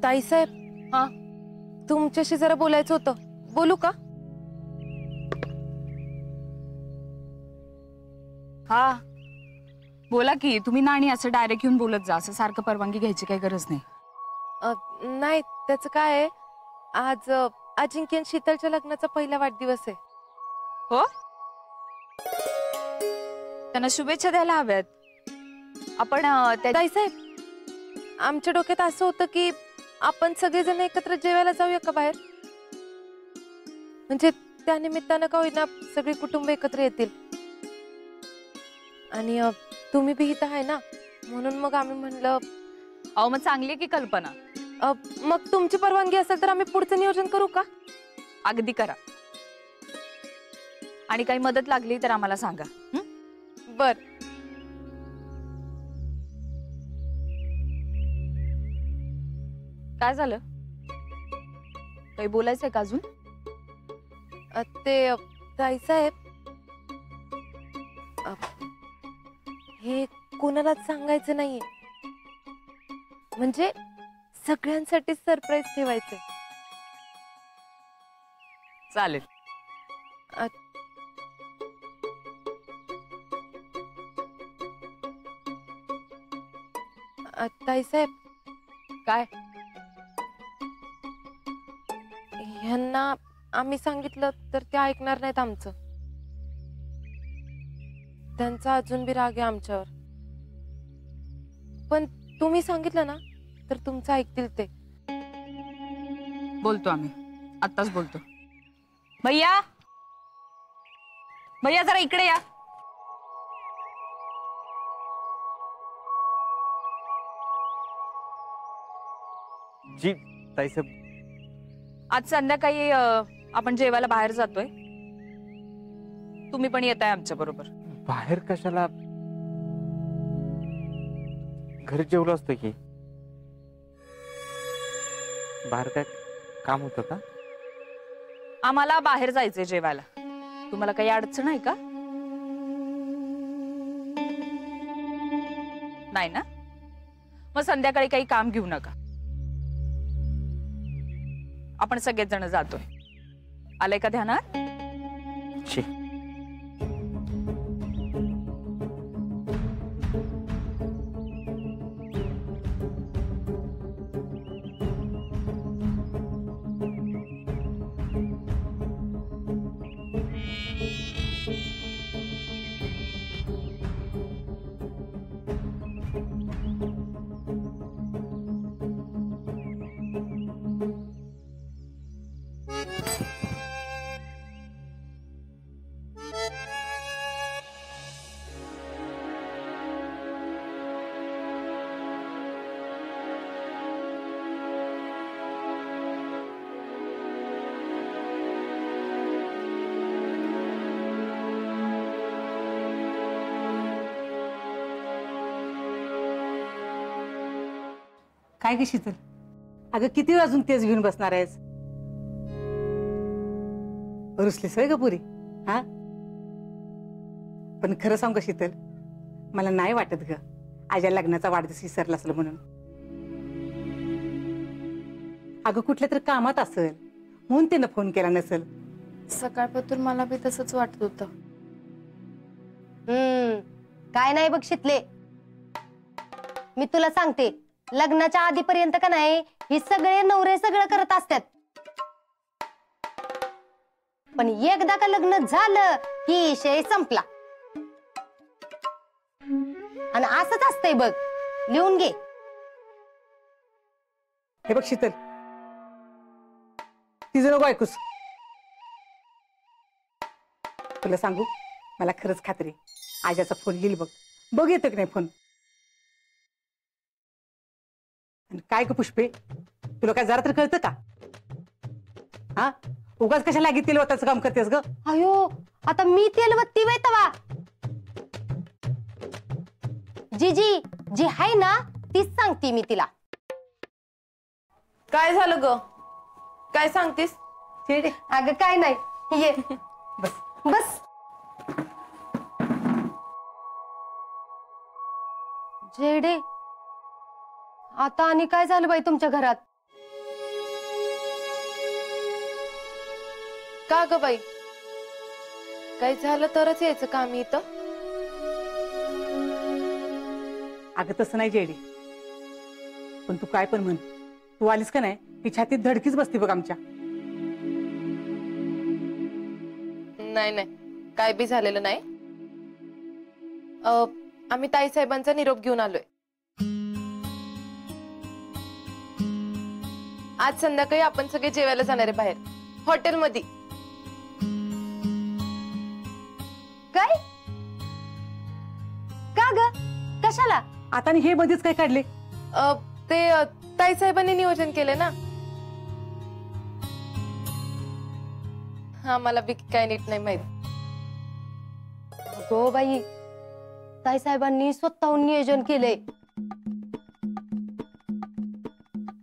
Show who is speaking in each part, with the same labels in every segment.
Speaker 1: ताईसाहेब,
Speaker 2: हा
Speaker 1: तुमच्याशी जरा बोलायचं होतं, बोलू का?
Speaker 2: हा बोला की. तुम्ही ना आणि असं डायरेक्ट येऊन बोलत जा, असं सारखं परवानगी घ्यायची काही गरज नाही.
Speaker 1: नाही, त्याचं काय आहे, आज अजिंक्य आणि शीतलच्या लग्नाचा पहिला वाढदिवस आहे.
Speaker 2: हो, त्यांना शुभेच्छा द्यायला हव्यात आपण.
Speaker 1: ताईसाहेब, आमच्या डोक्यात असं होतं की आपण सगळेजण एकत्र जेवायला जाऊया का बाहेर? म्हणजे त्या निमित्तानं का होईना सगळे कुटुंब एकत्र येतील. आणि तुम्ही बी इथं आहे ना, म्हणून मग आम्ही म्हणलं.
Speaker 2: अहो मग चांगली आहे की कल्पना.
Speaker 1: मग तुमची परवानगी असेल तर आम्ही पुढचं नियोजन करू का?
Speaker 2: अगदी करा. आणि काही मदत लागली तर आम्हाला सांगा.
Speaker 1: बर.
Speaker 2: काय झालं? काही बोलायचंय का अजून?
Speaker 1: ते ताईसाहेब, हे कोणालाच सांगायचं नाहीये, म्हणजे सगळ्यांसाठी सरप्राईज ठेवायचंय.
Speaker 2: चालेल.
Speaker 1: ताईसाहेब,
Speaker 2: काय?
Speaker 1: ह्यांना आम्ही सांगितलं तर ते ऐकणार नाहीत आमचं. त्यांचा अजून बी राग आहे आमच्यावर. पण तुम्ही सांगितलं ना तर तुमचं ऐकतील ते.
Speaker 2: बोलतो आम्ही, आत्ताच बोलतो. भैया, भैया जरा इकडे या.
Speaker 3: जी ताईसाहेब.
Speaker 2: आज संध्याकाळी आपण जेवायला बाहेर जातोय. तुम्ही पण येताय आमच्या बरोबर.
Speaker 3: बाहेर कशाला? घरी जेवलो असतो की. बाहेर काय काम होतं का?
Speaker 2: आम्हाला बाहेर जायचंय जेवायला. तुम्हाला काही अडचण आहे का? नाही ना? मग संध्याकाळी काही काम घेऊ नका. आपण सगळेच जण जातोय. आलंय का ध्यानात?
Speaker 3: शी.
Speaker 4: काय ग शीतल, अगं किती वेळ अजून तेच घेऊन बसणार आहेस? रुसलीस होय ग पुरी? हा, पण खरं सांग ग शीतल, मला नाही वाटत ग आज्या लग्नाचा वाढदिवस विसरला असेल म्हणून. अगं कुठल्या तरी कामात असेल म्हणून त्यानं फोन केला नसेल.
Speaker 1: सकाळपासून मला बी तसंच वाटत होतं.
Speaker 5: काय नाही बघ शीतले, मी तुला सांगते, लग्नाच्या आधीपर्यंत का नाही हे सगळे नवरे सगळं करत असतात, पण एकदा का लग्न झालं की विषय संपला. आणि असंच असतंय बघ, लिहून घे.
Speaker 4: हे बघ शीतल, तिचं नको ऐकूस. तुला सांगू, मला खरंच खात्री आज्याचा फोन येईल बघ. बघ येतो की नाही फोन. काय ग पुष्पे, तुला काय जरा तर कळतं का? हा, उगाच कशा लागेल तेल वताचं काम करतेस ग?
Speaker 5: अयो, आता मी तेल वत्ती बाई तवा. जीजी जी हाय ना तीच सांगते मी तिला.
Speaker 1: काय झालं ग? काय सांगतेस?
Speaker 5: अगं काय नाही, ये
Speaker 4: बस
Speaker 5: बस. जेडे, आता आणि काय झालं बाई तुमच्या घरात?
Speaker 1: का ग बाई, काही झालं तरच यायचं का आम्ही इथं?
Speaker 4: अगं तसं नाही जेडी, पण तू काय पण म्हण, तू आलीस का नाही ही छातीत धडकीच बसते बघ आमच्या.
Speaker 1: नाही नाही, काय बी झालेलं नाही. आम्ही ताईसाहेबांचा निरोप घेऊन आलोय. आज संध्याकाळी आपण सगळे जेवायला जाणार आहे बाहेर, हॉटेलमध्ये.
Speaker 5: काय? का ग? कशाला?
Speaker 4: आता आणि हे मध्येच काय काढले?
Speaker 1: ते ताईसाहेबांनी नियोजन केले ना. हा, मला बी काय नीट नाही माहित.
Speaker 5: हो बाई, ताईसाहेबांनी स्वतःहून नियोजन केलंय.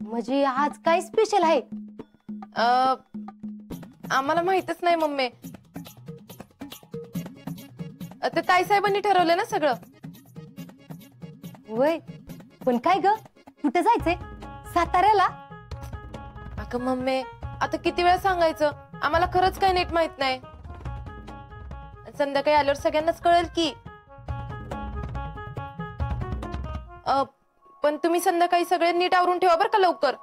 Speaker 5: म्हणजे आज काय स्पेशल आहे?
Speaker 1: आम्हाला माहितच नाही मम्मी. ते ताईसाहेबांनी ठरवलं ना सगळं.
Speaker 5: वय, पण काय ग, कुठे जायचंय? साताऱ्याला?
Speaker 1: अगं मम्मी, आता किती वेळा सांगायचं, आम्हाला खरंच काय नीट माहित नाही. संध्याकाळी आल्यावर सगळ्यांनाच कळेल की. पण तुम्ही संध्याकाळी सगळे नीट आवरून ठेवा बरं का लवकर.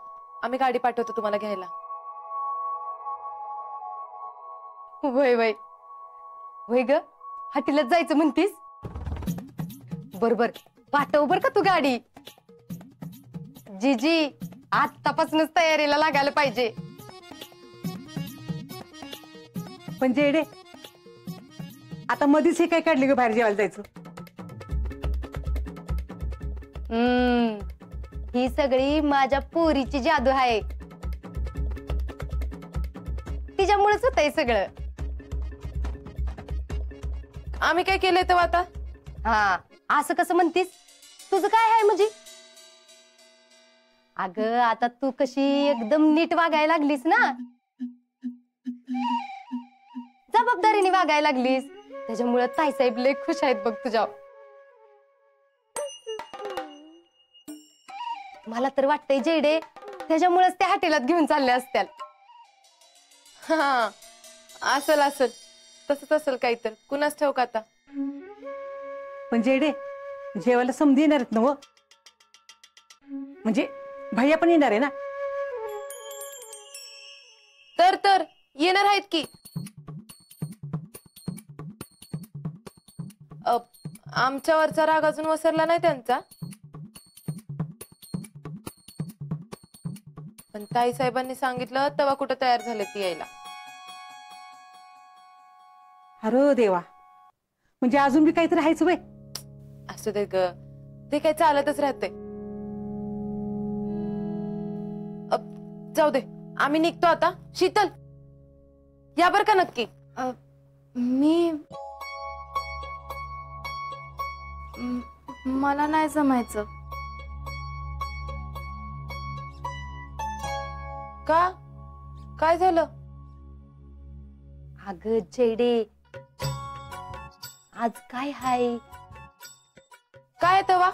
Speaker 1: आम्ही गाडी पाठवतो तुम्हाला घ्यायला.
Speaker 5: वय वय वय ग, हॉटेलात जायचं म्हणतीस? बरोबर, पाठव बर का तू गाडी. जीजी आतापासूनच तयारीला लागायला पाहिजे.
Speaker 4: पण जेडे, आता मध्येच हे काय काढले ग बाहेर जेवायला जायचं?
Speaker 5: ही सगळी माझ्या पोरीची जादू आहे. तिच्यामुळेच होत आहे सगळं.
Speaker 1: आम्ही काय केलंय तेव्हा आता?
Speaker 5: हा, असं कसं म्हणतीस? तुझं काय आहे म्हणजे? अगं आता तू कशी एकदम नीट वागायला लागलीस ना, जबाबदारीने वागायला लागलीस, त्याच्यामुळे ताईसाहेब लय खुश आहेत बघ तुझ्या. मला तर वाटतंय जेडे, त्याच्यामुळेच त्या हॉटेलात घेऊन चालल्या असत्याल.
Speaker 1: हा, असल असल, तसंच असेल काही तर, कुणाच ठाऊक आता.
Speaker 4: पण जेडे, जेवायला समधी येणार आहेत ना व? म्हणजे भैया पण येणार आहे ना?
Speaker 1: तर येणार आहेत की. आमच्यावरचा राग अजून वसरला नाही त्यांचा. पण ताईसाहेबांनी सांगितलं तेव्हा कुठं तयार झाले ती यायला.
Speaker 4: अरे देवा, म्हणजे अजून बी काहीतरी राहायचं वय?
Speaker 1: असू दे ग, ते काय चालतच राहते. जाऊ दे, आम्ही निघतो आता. शीतल, या बर का नक्की?
Speaker 2: मला नाही जमायचं.
Speaker 1: का? काय झालं?
Speaker 5: अगं जेडे, आज काय हाय?
Speaker 1: काय तेव्हा?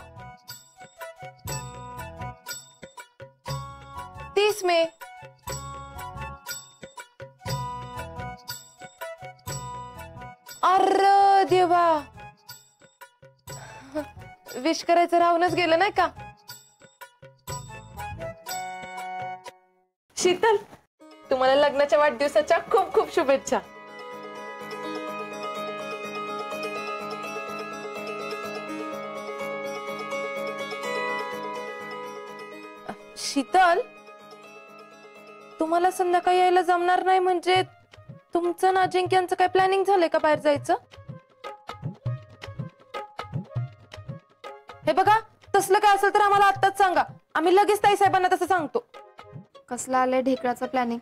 Speaker 1: 30 मे. अरे देवा, विश करायचं राहूनच गेलं नाही का? शीतल, तुम्हाला लग्नाच्या वाढदिवसाच्या खूप खूप शुभेच्छा. शीतल, तुम्हाला संध्याकाळी यायला जमणार नाही म्हणजे तुमचं ना अजिंक्यांचं काय प्लॅनिंग झालंय का बाहेर जायचं? हे बघा, तसलं काय असेल तर आम्हाला आत्ताच सांगा. आम्ही लगेच ताईसाहेबांना तसं सांगतो.
Speaker 6: कसला आलंय ढेकळाचं प्लॅनिंग?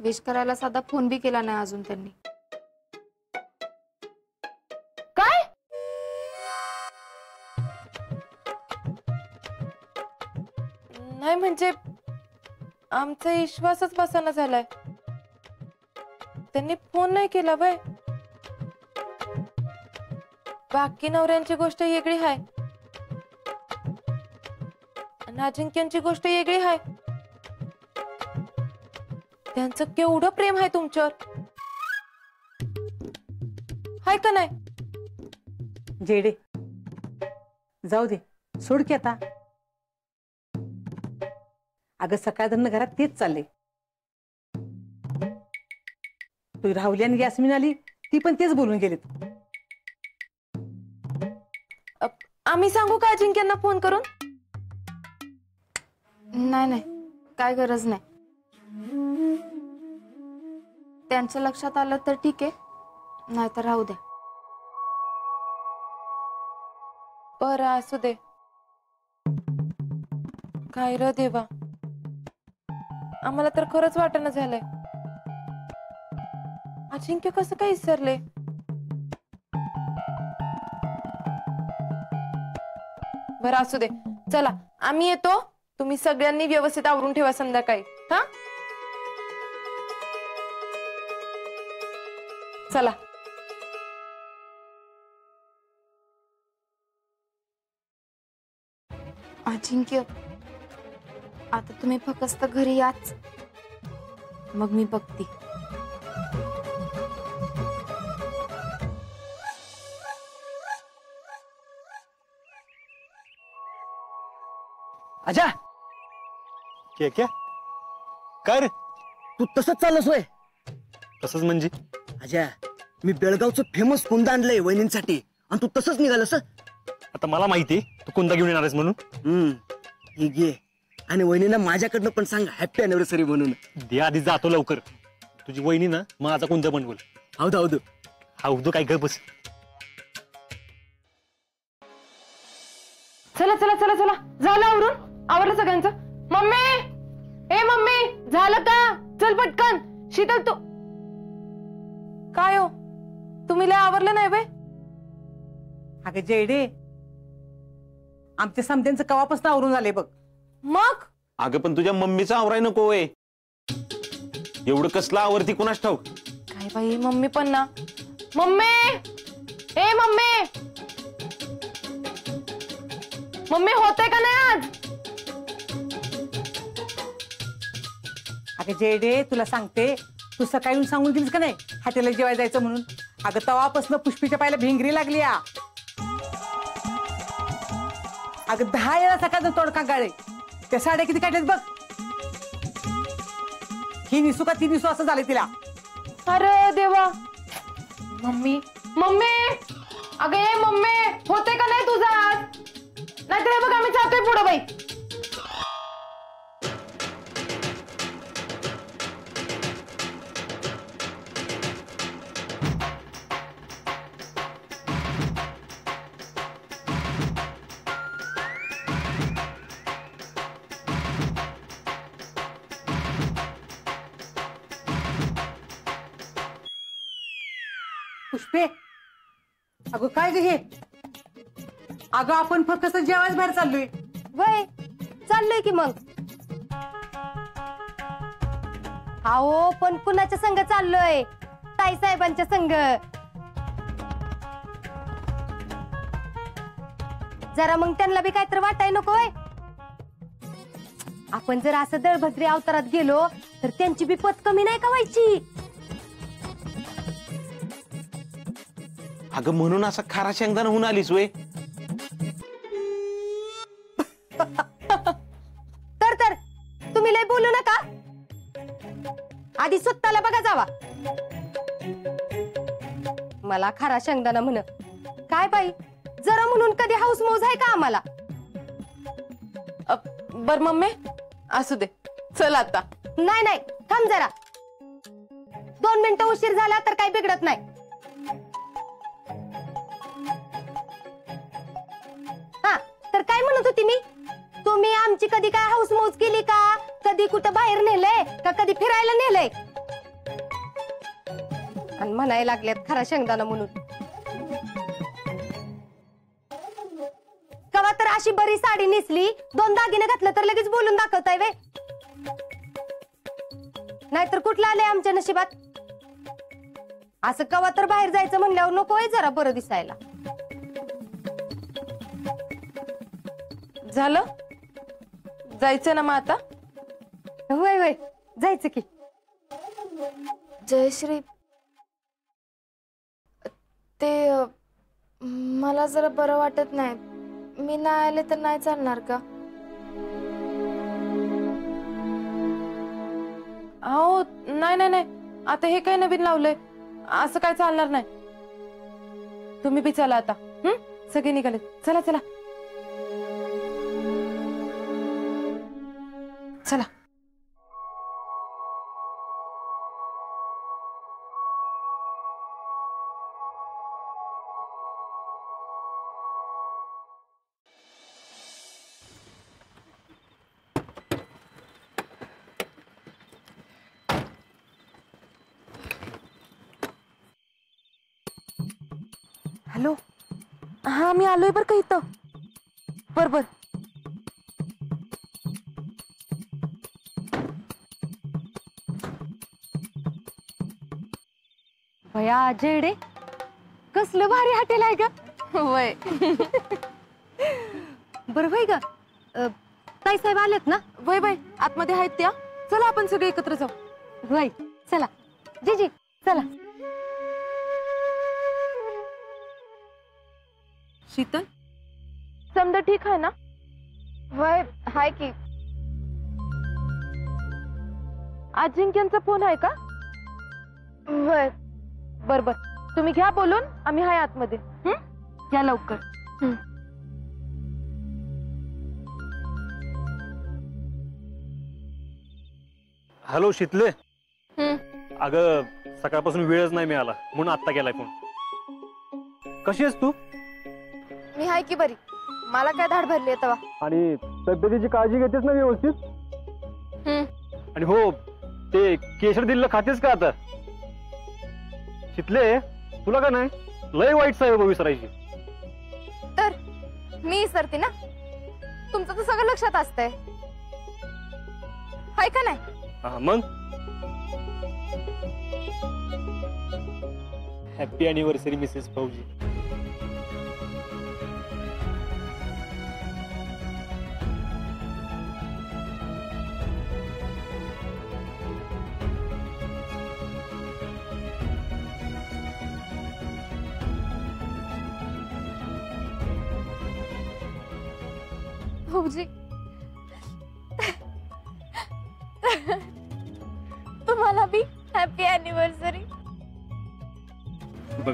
Speaker 6: विश करायला साधा फोन बी केला नाही अजून त्यांनी.
Speaker 1: काय? नाही म्हणजे आमचा विश्वासच बसाना झालाय. त्यांनी फोन नाही केला बाय. बाकी नवऱ्यांची गोष्ट वेगळी आहे आणि अजिंक्यांची गोष्ट वेगळी आहे. त्यांचं केवढं प्रेम आहे तुमच्यावर, हाय का नाही?
Speaker 4: जेडे जाऊ दे, सोड की आता. अगं सकाळधरनं घरात तेच चालले. तू राहुली आणि यास्मिन आली, ती पण तेच बोलून गेलीत.
Speaker 1: आम्ही सांगू का अजिंक्यांना फोन करून?
Speaker 6: नाही नाही, काय गरज नाही. त्यांच्या लक्षात आलं तर ठीक आहे, नाहीतर राहू द्या.
Speaker 1: बरं असू दे. काय र देवा, आम्हाला तर खरंच वाटणं झालंय. अजिंक्य कसं काय विसरले? बरं असू दे, चला आम्ही येतो. तुम्ही सगळ्यांनी व्यवस्थित आवरून ठेवा संध्याकाळी. हा चला.
Speaker 6: अजिंक्य, आता तुम्ही फक्त घरी याच, मग मी बघते.
Speaker 7: आजा,
Speaker 8: क्या काय रे?
Speaker 7: तू तसंच चाललंस होय?
Speaker 8: तसंच म्हणजे?
Speaker 7: आजा, मी बेळगावचं फेमस कुंदा आणलंय वहिनींसाठी आणि तू तसंच निघालस.
Speaker 8: आता मला माहिती तू कोणता घेऊन येणार आहेस म्हणून.
Speaker 7: हे घे आणि वहिनीला माझ्याकडनं पण सांग हॅपी अॅनिव्हर्सरी म्हणून.
Speaker 8: दे आधी जातो लवकर. तुझी वहिनी ना माझा कोणता बनवल.
Speaker 7: हौद हौद
Speaker 8: हौद काय कर बस.
Speaker 1: चला चला चला चला, झालं आवरून? आवरलं सगळ्यांचं? मम्मी, ए मम्मी, झालं का? चल पटकन. शीतल तू काय हो, तुम्ही लय आवरलं नाही बे?
Speaker 4: अगं जेडे, आमच्या समध्यांचं कवापासून आवरून झाले बघ.
Speaker 1: मग
Speaker 9: अगं पण तुझ्या मम्मीचा आवराय नको आहे. एवढं कसलं आवरती कुणास ठाऊक.
Speaker 1: काय बाई, मम्मी पण ना. मम्मी, ए मम्मी, मम्मी होते का नाही आज?
Speaker 4: अगं जेडे, तुला सांगते, तू सकाळी येऊन सांगून दिलीस का नाही हॉटेलला जेवायला जायचं म्हणून? अगं तवापासून पुष्पीच्या पायाला भिंगरी लागली. अगं 10 वेळा सकाळचं तोडका गाळे. त्या साड्या किती काढल्यात बघ. ही निसू का ती निसू असं झालं तिला.
Speaker 1: अरे देवा. मम्मी, मम्मी, अगं ए मम्मी, होते का नाही तुझं आज? नाहीतर हे बघ आम्ही जातोय पुढं बाई.
Speaker 4: पुष्पे, अगं काय ग हे? अगं आपण फक्त जेवायच बाहेर चाललोय.
Speaker 5: वय चाललोय की मग. अहो पण कुणाच्या संग चाललोय? ताई साहेबांच्या संग. जरा मग त्यांना बी काहीतरी वाटाय नको होय? आपण जर असं दळभद्री अवतारात गेलो तर त्यांची बी पत कमी नाही का व्हायची?
Speaker 9: अगं म्हणून असा खारा शेंगदाणा होऊन आलीस वय?
Speaker 5: तर तुम्ही लय बोलू नका. आधी स्वतःला बघा जावा. मला खरा शेंगदाणा म्हण. काय बाई, जरा म्हणून कधी हाऊस मौज आहे का आम्हाला?
Speaker 1: बर मम्मी, असू दे, चल आता.
Speaker 5: नाही नाही, थांब जरा. 2 मिनिटं उशीर झाला तर काही बिघडत नाही. हा, तर काय म्हणत होती मी? तुम्ही आमची कधी काय हाऊस मौज केली का? कधी कुठं बाहेर नेलंय का? कधी फिरायला नेलंय? आणि म्हणायला लागल्यात खरा शेंगदाणा म्हणून. कवा तर अशी बरी साडी नेसली, 2 दागिने घातलं तर लगेच बोलून दाखवताय वे. नाहीतर कुठलं आलंय आमच्या नशिबात? असं कवा तर बाहेर जायचं म्हणल्यावर नकोय जरा बरं दिसायला.
Speaker 1: झालं? जायचं ना मग आता?
Speaker 5: होय होय, जायचं की.
Speaker 6: जयश्री, ते मला जरा बरं वाटत नाही. मी नाही आले तर नाही चालणार का?
Speaker 1: अहो नाही नाही नाही, आता हे काय नवीन लावलंय, असं काय चालणार नाही. तुम्ही बी चला आता. सगळे निघाले, चला चला चला. हॅलो, हा मी आलोय बर का इथं. बर.
Speaker 5: भया जेडे, कसलं भारी हॉटेल आहे का?
Speaker 1: वय.
Speaker 5: बरं वय ग, ताई साहेब आलेत ना?
Speaker 1: वय वय, आतमध्ये आहेत त्या. चला आपण सगळे एकत्र जाऊ.
Speaker 5: वय चला. जीजी चला.
Speaker 1: शीतल, समजा ठीक आहे ना?
Speaker 6: वय हाय की.
Speaker 1: अजिंक्यांचा फोन आहे का?
Speaker 6: वय.
Speaker 1: बर, तुम्ही घ्या बोलून, आम्ही हाय आतमध्ये. या लवकर.
Speaker 8: हॅलो शीतले. अगं सकाळपासून वेळच नाही मिळाला म्हणून आत्ता केलाय फोन. कशी आहेस तू?
Speaker 6: मी हाय की बरी. मला काय धाड भरली आहे तवा.
Speaker 8: आणि तब्येतीची काळजी घेतेस ना व्यवस्थित? आणि हो, ते केशर दिलेलं खातेस का आता? शीतले, तुला का नाही लय वाईट साहेब विसरायची.
Speaker 6: तर मी विसरते ना? तुमचं तर सगळं लक्षात असतंय, हाय का नाही?
Speaker 8: हा मग. हॅपी अॅनिव्हर्सरी मिसेस फौजी.
Speaker 6: फौजी, तुम्हाला बी हॅपी अॅनिव्हर्सरी.
Speaker 8: बघ,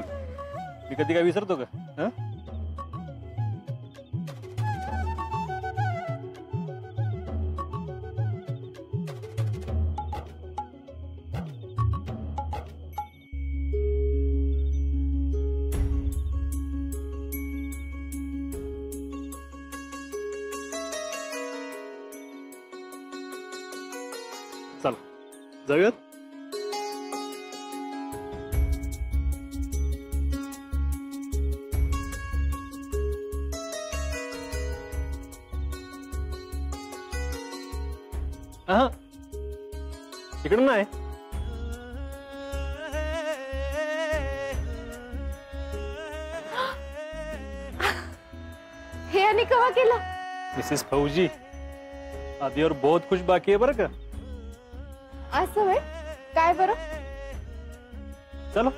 Speaker 8: मी कधी काय विसरतो का? हा? चल जाऊयात. हा, इकडून नाही.
Speaker 6: हे आणि केव्हा केलं?
Speaker 8: मिसेस फौजी, अभी और बहुत कुछ बाकी है बरं का.
Speaker 6: असं होय? काय बरं?
Speaker 8: चलो.